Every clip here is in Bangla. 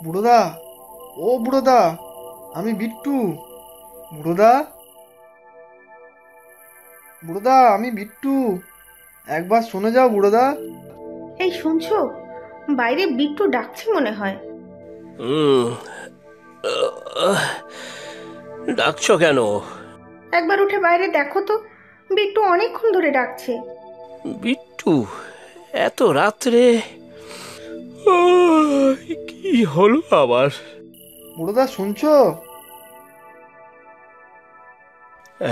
বুড়োদা, ও বুড়োদা, আমি বিট্টু। বুড়োদা, বুড়োদা, আমি বিট্টু। একবার শুনে যাও বুড়োদা। এই শুনছো? বাইরে বিট্টু ডাকছে মনে হয়। হুম। ডাকছো কেন? একবার উঠে বাইরে দেখো তো, বিট্টু অনেকক্ষণ ধরে ডাকছে। বিট্টু? এত রাত্রে? কি হলো আবার? বুড়োদা শুনছো?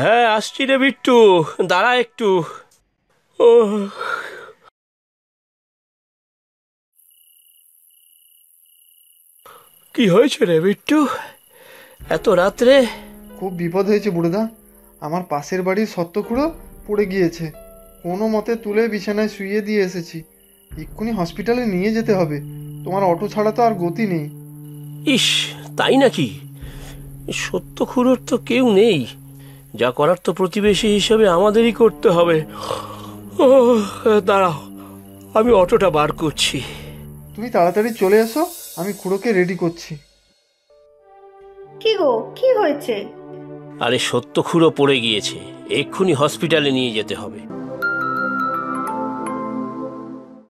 হ্যাঁ, আসছি রে বিট্টু, দাঁড়া একটু। ও, কি হয়েছে রে বিট্টু, এত রাত্রে? খুব বিপদ হয়েছে বুড়োদা। আমার পাশের বাড়ির সত্যখুড়ো পড়ে গিয়েছে। কোনো মতে তুলে বিছানায় শুইয়ে দিয়ে এসেছি। এক্ষুনি হসপিটালে নিয়ে যেতে হবে। তোমার অটো ছাড়া তো আর গতি নেই। ইস, তাই নাকি? সত্য খুড়োর তো কেউ নেই, যা করার তো প্রতিবেশী হিসেবে আমাদেরই করতে হবে। ও, দাঁড়াও, আমি অটোটা বার করছি। তুমি তাড়াতাড়ি চলে এসো, আমি খুড়োকে রেডি করছি। কি গো, কি হয়েছে? আরে সত্য খুড়ো পড়ে গিয়েছে, এক্ষুনি হসপিটালে নিয়ে যেতে হবে।